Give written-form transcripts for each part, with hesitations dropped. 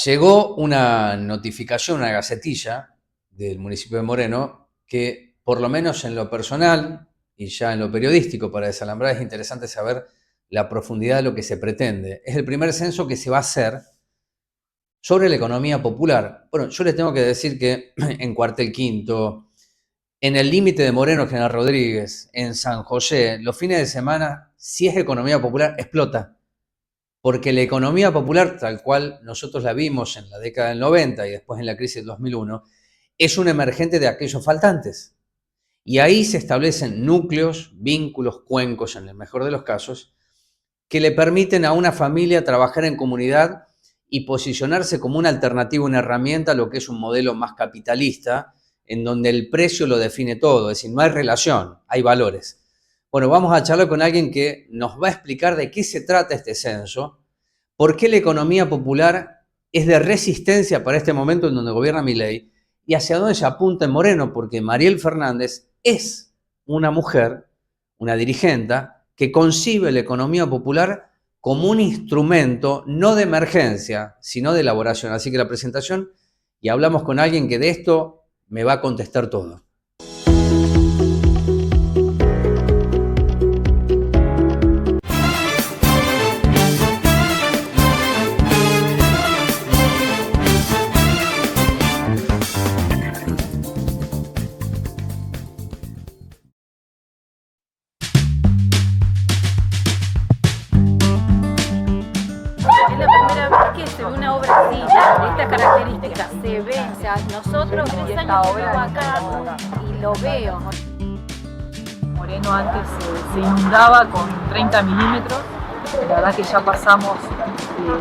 Llegó una notificación, una gacetilla del municipio de Moreno que, por lo menos en lo personal y ya en lo periodístico para Desalambrar, es interesante saber la profundidad de lo que se pretende. Es el primer censo que se va a hacer sobre la economía popular. Bueno, yo les tengo que decir que en Cuartel Quinto, en el límite de Moreno, General Rodríguez, en San José, los fines de semana, si es economía popular, explota. Porque la economía popular, tal cual nosotros la vimos en la década del 90 y después en la crisis del 2001, es un emergente de aquellos faltantes. Y ahí se establecen núcleos, vínculos, cuencos, en el mejor de los casos, que le permiten a una familia trabajar en comunidad y posicionarse como una alternativa, una herramienta a lo que es un modelo más capitalista, en donde el precio lo define todo, es decir, no hay relación, hay valores. Bueno, vamos a charlar con alguien que nos va a explicar de qué se trata este censo, por qué la economía popular es de resistencia para este momento en donde gobierna Milei y hacia dónde se apunta en Moreno, porque Mariel Fernández es una mujer, una dirigenta, que concibe la economía popular como un instrumento no de emergencia, sino de elaboración. Así que la presentación, y hablamos con alguien que de esto me va a contestar todo. Es la primera vez que se ve una obra así, de estas características. Se ve, o sea, nosotros 3 años que vivo acá y lo veo. Moreno antes se inundaba con 30 milímetros, la verdad que ya pasamos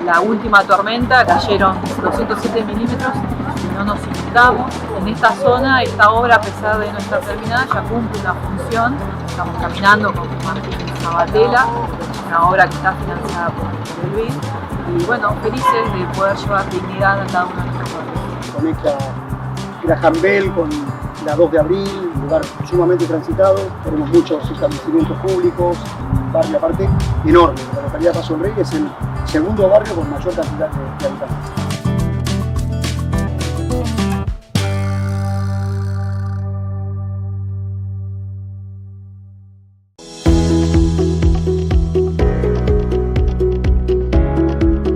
la última tormenta, cayeron 207 milímetros y no nos inundamos. En esta zona, esta obra, a pesar de no estar terminada, ya cumple una función. Estamos caminando con Martín Sabatella, una obra que está financiada por el BID, y bueno, felices de poder llevar dignidad a cada uno de nuestros pueblos. Conecta Graham Bell con la 2 de abril, un lugar sumamente transitado, tenemos muchos establecimientos públicos, un barrio aparte enorme. La localidad de Paso del Rey es el segundo barrio con mayor cantidad de habitantes.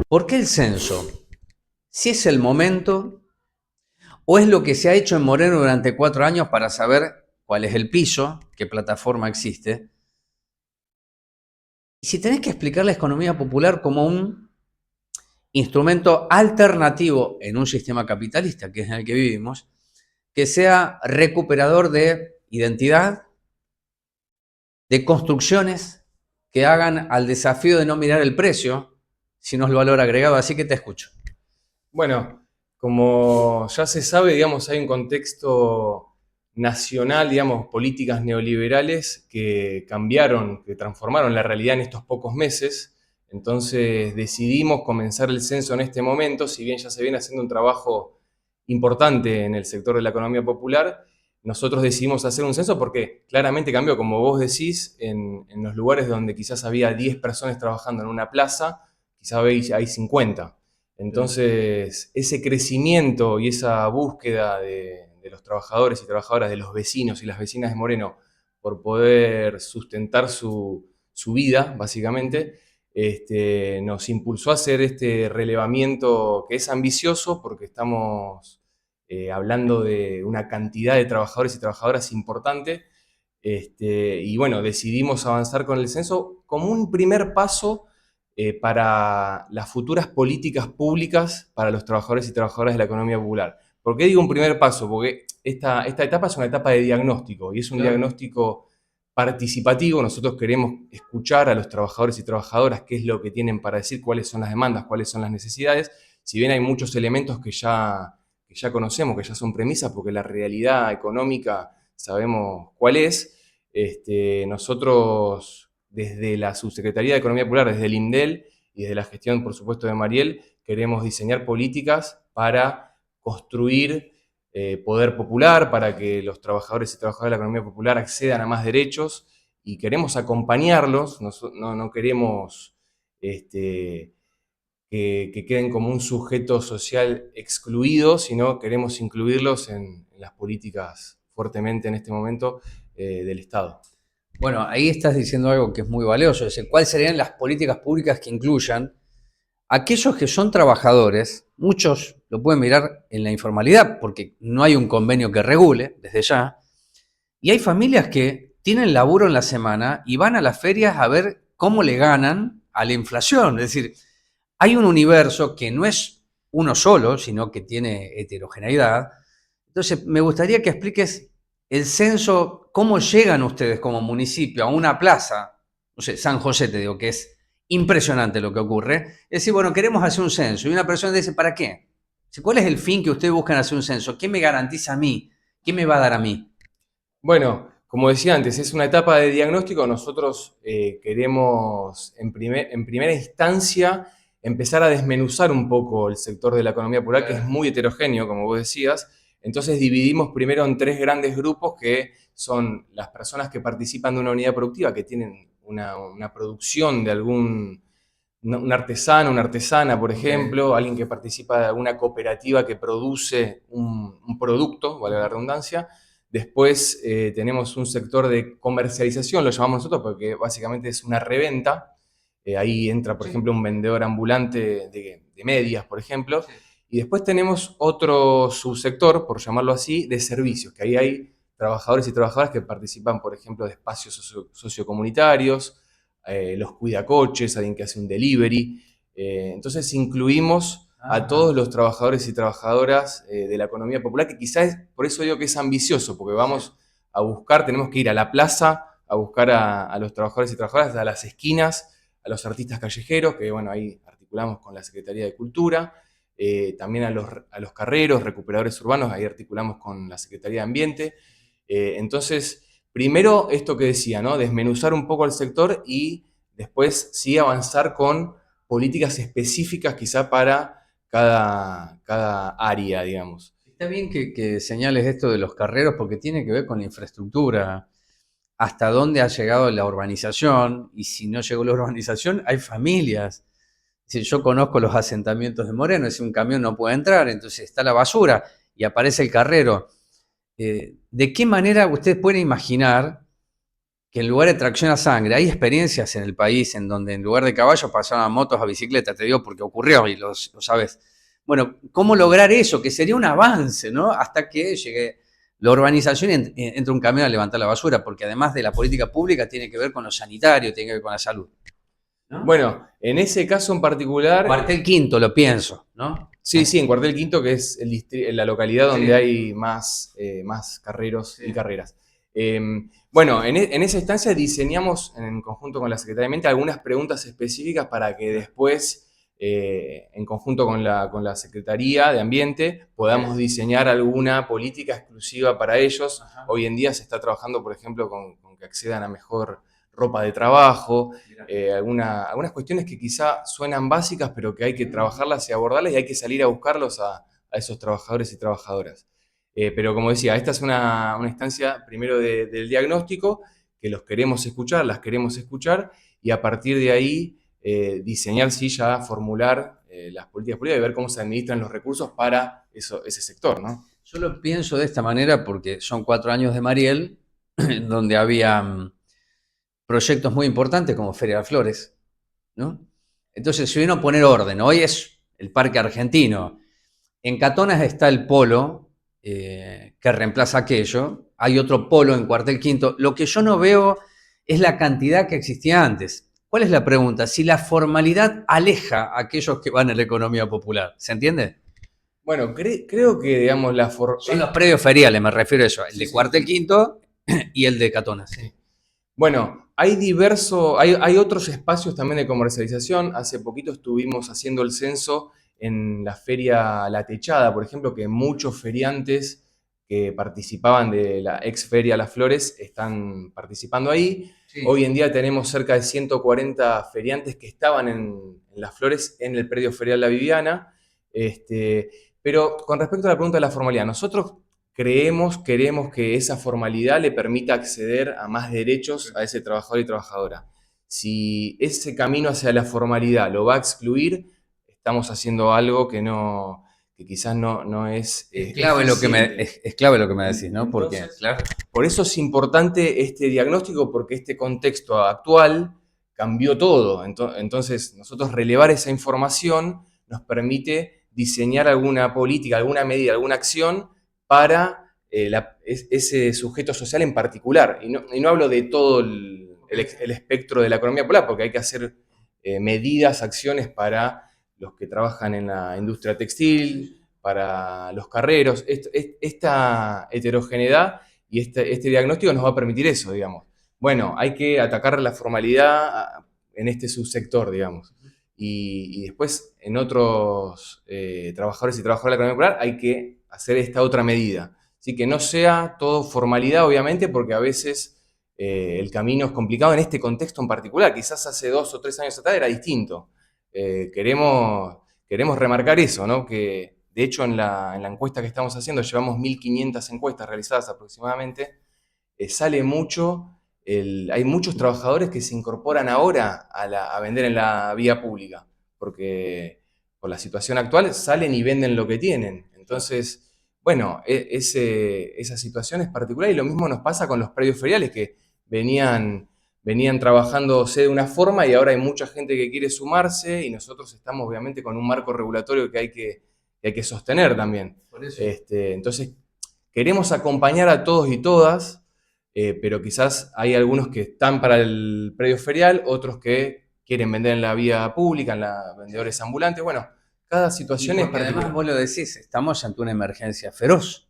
¿Por qué el censo? Si es el momento o es lo que se ha hecho en Moreno durante 4 años para saber cuál es el piso, qué plataforma existe. Y si tenés que explicar la economía popular como un instrumento alternativo en un sistema capitalista, que es en el que vivimos, que sea recuperador de identidad, de construcciones que hagan al desafío de no mirar el precio, sino el valor agregado. Así que te escucho. Bueno, como ya se sabe, digamos, hay un contexto nacional, digamos, políticas neoliberales que cambiaron, que transformaron la realidad en estos pocos meses. Entonces decidimos comenzar el censo en este momento, si bien ya se viene haciendo un trabajo importante en el sector de la economía popular. Nosotros decidimos hacer un censo porque claramente cambió, como vos decís, en los lugares donde quizás había 10 personas trabajando en una plaza, quizás hay 50. Entonces, ese crecimiento y esa búsqueda de los trabajadores y trabajadoras, de los vecinos y las vecinas de Moreno, por poder sustentar su vida, básicamente, nos impulsó a hacer este relevamiento que es ambicioso porque estamos hablando de una cantidad de trabajadores y trabajadoras importante. Y bueno, decidimos avanzar con el censo como un primer paso para las futuras políticas públicas para los trabajadores y trabajadoras de la economía popular. ¿Por qué digo un primer paso? Porque esta etapa es una etapa de diagnóstico y es un diagnóstico participativo. Nosotros queremos escuchar a los trabajadores y trabajadoras qué es lo que tienen para decir, cuáles son las demandas, cuáles son las necesidades. Si bien hay muchos elementos que ya conocemos, que ya son premisas, porque la realidad económica sabemos cuál es, nosotros desde la Subsecretaría de Economía Popular, desde el INDEL y desde la gestión, por supuesto, de Mariel, queremos diseñar políticas para construir poder popular, para que los trabajadores y trabajadoras de la economía popular accedan a más derechos, y queremos acompañarlos, no queremos que queden como un sujeto social excluido, sino queremos incluirlos en las políticas fuertemente en este momento del Estado. Bueno, ahí estás diciendo algo que es muy valioso, es decir, ¿cuáles serían las políticas públicas que incluyan aquellos que son trabajadores? Muchos lo pueden mirar en la informalidad porque no hay un convenio que regule desde ya, y hay familias que tienen laburo en la semana y van a las ferias a ver cómo le ganan a la inflación. Es decir, hay un universo que no es uno solo, sino que tiene heterogeneidad. Entonces, me gustaría que expliques el censo, cómo llegan ustedes como municipio a una plaza, no sé, San José te digo, que es impresionante lo que ocurre. Es decir, bueno, queremos hacer un censo y una persona dice, ¿para qué? ¿Cuál es el fin que ustedes buscan hacer un censo? ¿Qué me garantiza a mí? ¿Qué me va a dar a mí? Bueno, como decía antes, es una etapa de diagnóstico. Nosotros queremos en primera instancia empezar a desmenuzar un poco el sector de la economía popular, que es muy heterogéneo, como vos decías. Entonces dividimos primero en 3 grandes grupos, que son las personas que participan de una unidad productiva, que tienen una producción de un artesano, una artesana, por ejemplo, alguien que participa de alguna cooperativa que produce un producto, valga la redundancia. Después tenemos un sector de comercialización, lo llamamos nosotros, porque básicamente es una reventa. Ahí entra, por ejemplo, un vendedor ambulante de medias, por ejemplo. Y después tenemos otro subsector, por llamarlo así, de servicios, que ahí hay trabajadores y trabajadoras que participan, por ejemplo, de espacios sociocomunitarios, los cuidacoches, alguien que hace un delivery. Entonces incluimos a todos los trabajadores y trabajadoras de la economía popular, que quizás, por eso digo que es ambicioso, porque vamos a buscar, tenemos que ir a la plaza a buscar a los trabajadores y trabajadoras, a las esquinas, a los artistas callejeros, que bueno, ahí articulamos con la Secretaría de Cultura, también a los carreros, recuperadores urbanos, ahí articulamos con la Secretaría de Ambiente. Entonces, primero esto que decía, ¿no? Desmenuzar un poco el sector y después sí avanzar con políticas específicas quizá para cada área, digamos. Está bien que señales esto de los carreros porque tiene que ver con la infraestructura, hasta dónde ha llegado la urbanización, y si no llegó la urbanización, hay familias. Si yo conozco los asentamientos de Moreno, es un camión no puede entrar, entonces está la basura y aparece el carrero. ¿De qué manera ustedes pueden imaginar que en lugar de tracción a sangre, hay experiencias en el país en donde en lugar de caballos pasaban motos a bicicleta? Te digo porque ocurrió y lo sabes. Bueno, ¿cómo lograr eso? Que sería un avance, ¿no? Hasta que llegue la urbanización y entre un camión a levantar la basura, porque además de la política pública tiene que ver con lo sanitario, tiene que ver con la salud, ¿no? Bueno, en ese caso en particular... Cuartel Quinto, lo pienso, ¿no? Sí, en Cuartel Quinto, que es la localidad donde Sí. hay más carreros y carreras. Bueno, en esa instancia diseñamos en conjunto con la Secretaría de Ambiente algunas preguntas específicas para que después, en conjunto con la Secretaría de Ambiente, podamos diseñar alguna política exclusiva para ellos. Ajá. Hoy en día se está trabajando, por ejemplo, con que accedan a mejor ropa de trabajo, algunas cuestiones que quizá suenan básicas, pero que hay que trabajarlas y abordarlas y hay que salir a buscarlos a esos trabajadores y trabajadoras. Pero como decía, esta es una instancia primero del diagnóstico, que los queremos escuchar, las queremos escuchar, y a partir de ahí diseñar, sí, ya formular las políticas públicas y ver cómo se administran los recursos para ese sector, ¿no? Yo lo pienso de esta manera porque son 4 años de Mariel, donde había proyectos muy importantes como Feria de Flores, ¿no? Entonces, si uno poner orden, hoy es el Parque Argentino, en Catonas está el polo que reemplaza aquello, hay otro polo en Cuartel Quinto. Lo que yo no veo es la cantidad que existía antes. ¿Cuál es la pregunta? Si la formalidad aleja a aquellos que van a la economía popular, ¿se entiende? Bueno, creo que, digamos, Son los predios feriales, me refiero a eso, el de Cuartel Quinto y el de Catonas. Sí. Bueno, hay otros espacios también de comercialización. Hace poquito estuvimos haciendo el censo en la feria La Techada, por ejemplo, que muchos feriantes que participaban de la ex feria Las Flores están participando ahí. Sí. Hoy en día tenemos cerca de 140 feriantes que estaban en Las Flores en el predio ferial La Viviana. Pero con respecto a la pregunta de la formalidad, nosotros queremos que esa formalidad le permita acceder a más derechos a ese trabajador y trabajadora. Si ese camino hacia la formalidad lo va a excluir, estamos haciendo algo que quizás no es Es clave lo que eficiente. es clave lo que me decís, ¿no? Porque, Entonces, claro, por eso es importante este diagnóstico, porque este contexto actual cambió todo. Entonces, nosotros relevar esa información nos permite diseñar alguna política, alguna medida, alguna acción para ese sujeto social en particular. Y no hablo de todo el espectro de la economía popular, porque hay que hacer medidas, acciones para los que trabajan en la industria textil, para los carreros. Esta heterogeneidad y este diagnóstico nos va a permitir eso, digamos. Bueno, hay que atacar la formalidad en este subsector, digamos. Y después en otros trabajadores y trabajadoras de la economía popular hay que hacer esta otra medida. Así que no sea todo formalidad, obviamente, porque a veces el camino es complicado en este contexto en particular. Quizás hace 2 o 3 años atrás era distinto. Queremos remarcar eso, ¿no? Que de hecho en la encuesta que estamos haciendo, llevamos 1.500 encuestas realizadas aproximadamente, sale mucho, hay muchos trabajadores que se incorporan ahora a vender en la vía pública, porque por la situación actual salen y venden lo que tienen. Entonces, bueno, esa situación es particular y lo mismo nos pasa con los predios feriales que venían trabajándose de una forma y ahora hay mucha gente que quiere sumarse y nosotros estamos obviamente con un marco regulatorio que hay que sostener también. por eso. Entonces, queremos acompañar a todos y todas, pero quizás hay algunos que están para el predio ferial, otros que quieren vender en la vía pública, en la vendedores ambulantes. Bueno, cada situación Y es porque además particular. vos lo decís, estamos ante una emergencia feroz.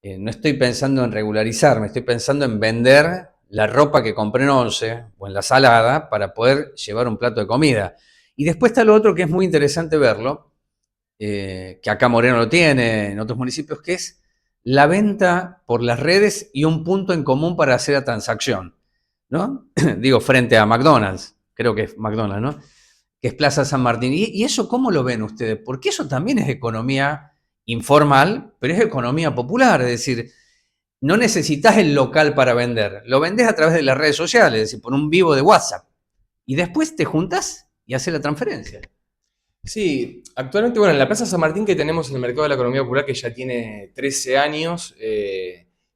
No estoy pensando en regularizarme, estoy pensando en vender la ropa que compré en Once o en la Salada para poder llevar un plato de comida. Y después está lo otro que es muy interesante verlo, que acá Moreno lo tiene, en otros municipios, que es la venta por las redes y un punto en común para hacer la transacción, ¿no? Digo, frente a McDonald's, creo que es McDonald's, ¿no? Que es Plaza San Martín. ¿Y eso cómo lo ven ustedes? Porque eso también es economía informal, pero es economía popular, es decir, no necesitas el local para vender, lo vendes a través de las redes sociales, es decir, por un vivo de WhatsApp, y después te juntas y haces la transferencia. Sí, actualmente, bueno, en la Plaza San Martín que tenemos en el mercado de la economía popular, que ya tiene 13 años,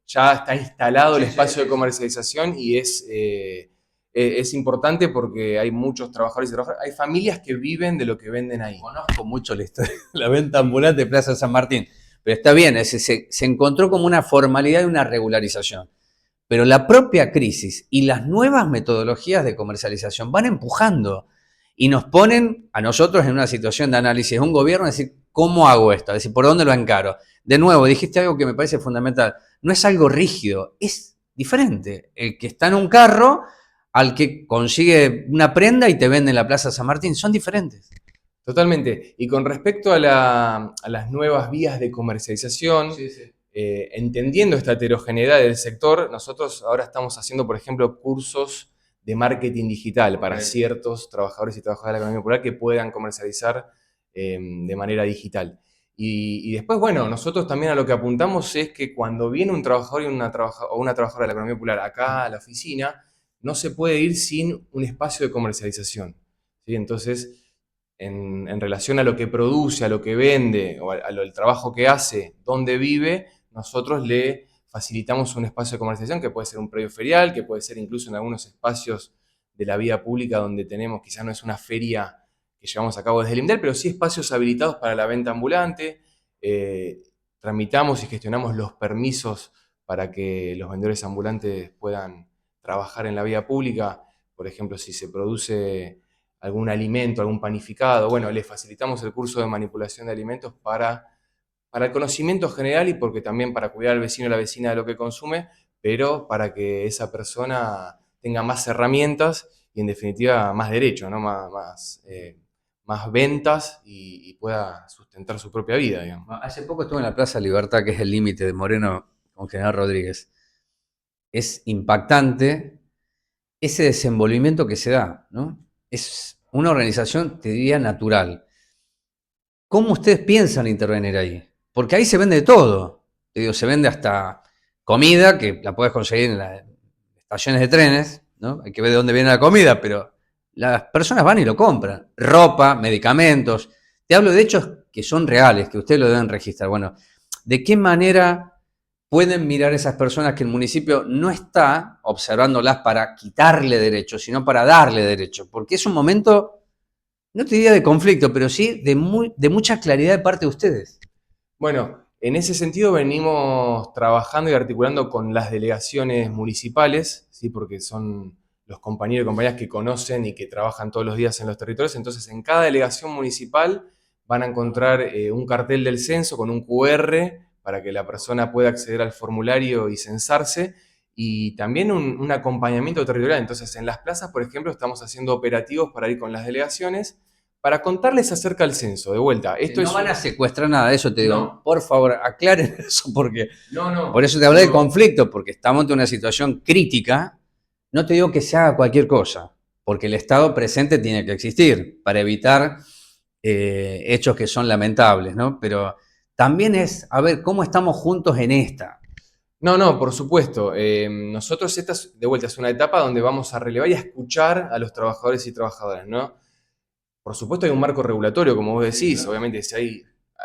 ya está instalado el espacio de comercialización y es importante porque hay muchos trabajadores y trabajadoras, hay familias que viven de lo que venden ahí. Conozco mucho la historia de la venta ambulante de Plaza San Martín, pero está bien, se encontró como una formalidad y una regularización. Pero la propia crisis y las nuevas metodologías de comercialización van empujando y nos ponen a nosotros en una situación de análisis, un gobierno, es decir, ¿cómo hago esto? Es decir, ¿por dónde lo encaro? De nuevo, dijiste algo que me parece fundamental, no es algo rígido, es diferente. El que está en un carro al que consigue una prenda y te vende en la Plaza San Martín, son diferentes. Totalmente. Y con respecto a las nuevas vías de comercialización, entendiendo esta heterogeneidad del sector, nosotros ahora estamos haciendo, por ejemplo, cursos de marketing digital para ciertos trabajadores y trabajadoras de la economía popular que puedan comercializar de manera digital. Y después, bueno, nosotros también a lo que apuntamos es que cuando viene un trabajador o una trabajadora de la economía popular acá a la oficina, no se puede ir sin un espacio de comercialización, ¿sí? Entonces, en relación a lo que produce, a lo que vende, o al trabajo que hace, donde vive, nosotros le facilitamos un espacio de comercialización que puede ser un predio ferial, que puede ser incluso en algunos espacios de la vía pública donde tenemos, quizás no es una feria que llevamos a cabo desde el IMDEL, pero sí espacios habilitados para la venta ambulante. Tramitamos y gestionamos los permisos para que los vendedores ambulantes puedan trabajar en la vía pública. Por ejemplo, si se produce algún alimento, algún panificado, bueno, les facilitamos el curso de manipulación de alimentos para el conocimiento general y porque también para cuidar al vecino o la vecina de lo que consume, pero para que esa persona tenga más herramientas y en definitiva más derecho, ¿no? Más ventas y pueda sustentar su propia vida, digamos. Hace poco estuve en la Plaza Libertad, que es el límite de Moreno con General Rodríguez. Es impactante ese desenvolvimiento que se da, ¿no? Es una organización, te diría, natural. ¿Cómo ustedes piensan intervenir ahí? Porque ahí se vende de todo. Te digo, se vende hasta comida, que la puedes conseguir en las estaciones de trenes, ¿no? Hay que ver de dónde viene la comida, pero las personas van y lo compran. Ropa, medicamentos. Te hablo de hechos que son reales, que ustedes lo deben registrar. Bueno, ¿de qué manera pueden mirar esas personas que el municipio no está observándolas para quitarle derechos, sino para darle derechos? Porque es un momento, no te diría de conflicto, pero sí de mucha claridad de parte de ustedes. Bueno, en ese sentido venimos trabajando y articulando con las delegaciones municipales, ¿sí? Porque son los compañeros y compañeras que conocen y que trabajan todos los días en los territorios. Entonces, en cada delegación municipal van a encontrar un cartel del censo con un QR para que la persona pueda acceder al formulario y censarse, y también un acompañamiento territorial. Entonces, en las plazas, por ejemplo, estamos haciendo operativos para ir con las delegaciones para contarles acerca del censo. De vuelta, esto No van a secuestrar nada de eso, te digo. No. Por favor, aclaren eso, porque No. por eso te hablé de conflicto, porque estamos ante una situación crítica. No te digo que se haga cualquier cosa, porque el Estado presente tiene que existir para evitar hechos que son lamentables, ¿no? Pero también es, a ver, ¿cómo estamos juntos en esta? No, por supuesto. Nosotros esta, de vuelta, es una etapa donde vamos a relevar y a escuchar a los trabajadores y trabajadoras, ¿no? Por supuesto hay un marco regulatorio, como vos decís. Obviamente, si hay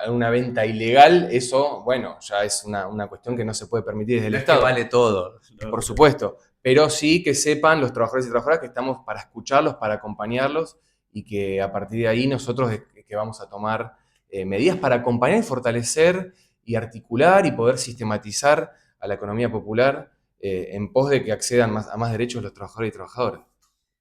una venta ilegal, eso, bueno, ya es una cuestión que no se puede permitir desde el Estado. Vale todo. Por supuesto. Pero sí que sepan los trabajadores y trabajadoras que estamos para escucharlos, para acompañarlos, y que a partir de ahí nosotros que vamos a tomar medidas para acompañar y fortalecer y articular y poder sistematizar a la economía popular en pos de que accedan a más derechos los trabajadores y trabajadoras.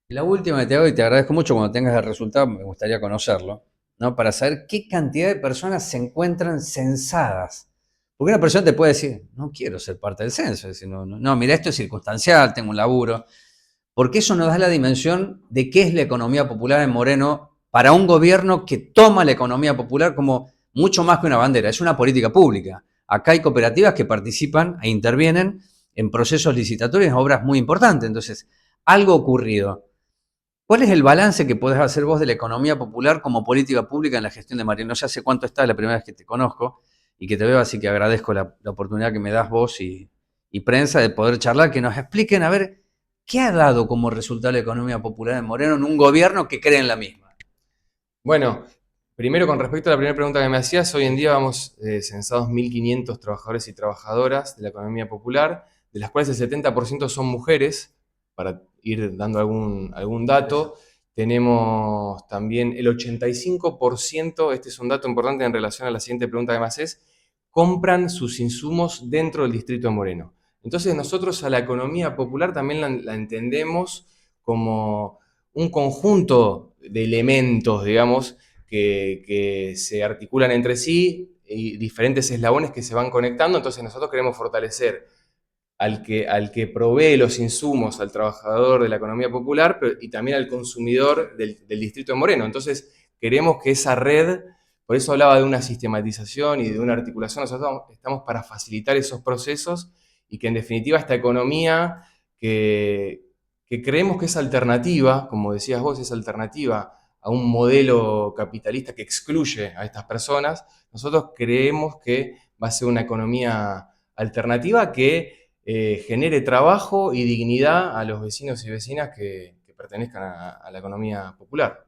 La última que te hago, y te agradezco mucho, cuando tengas el resultado, me gustaría conocerlo, ¿no? Para saber qué cantidad de personas se encuentran censadas. Porque una persona te puede decir, no quiero ser parte del censo. Decir, no, mira, esto es circunstancial, tengo un laburo. Porque eso nos da la dimensión de qué es la economía popular en Moreno para un gobierno que toma la economía popular como mucho más que una bandera, es una política pública. Acá hay cooperativas que participan e intervienen en procesos licitatorios, en obras muy importantes. Entonces, algo ha ocurrido. ¿Cuál es el balance que podés hacer vos de la economía popular como política pública en la gestión de Moreno? No sé hace cuánto está, es la primera vez que te conozco y que te veo, así que agradezco la oportunidad que me das vos y prensa de poder charlar, que nos expliquen, a ver, ¿qué ha dado como resultado la economía popular en Moreno en un gobierno que cree en la misma? Bueno, primero con respecto a la primera pregunta que me hacías, hoy en día vamos censados 1.500 trabajadores y trabajadoras de la economía popular, de las cuales el 70% son mujeres, para ir dando algún dato. Tenemos también el 85%, este es un dato importante en relación a la siguiente pregunta que me haces, compran sus insumos dentro del distrito de Moreno. Entonces nosotros a la economía popular también la entendemos como un conjunto de elementos, digamos, que se articulan entre sí y diferentes eslabones que se van conectando. Entonces nosotros queremos fortalecer al que provee los insumos, al trabajador de la economía popular, y también al consumidor del distrito de Moreno. Entonces queremos que esa red, por eso hablaba de una sistematización y de una articulación, nosotros estamos para facilitar esos procesos y que en definitiva esta economía que creemos que es alternativa, como decías vos, es alternativa a un modelo capitalista que excluye a estas personas, nosotros creemos que va a ser una economía alternativa que genere trabajo y dignidad a los vecinos y vecinas que pertenezcan a la economía popular.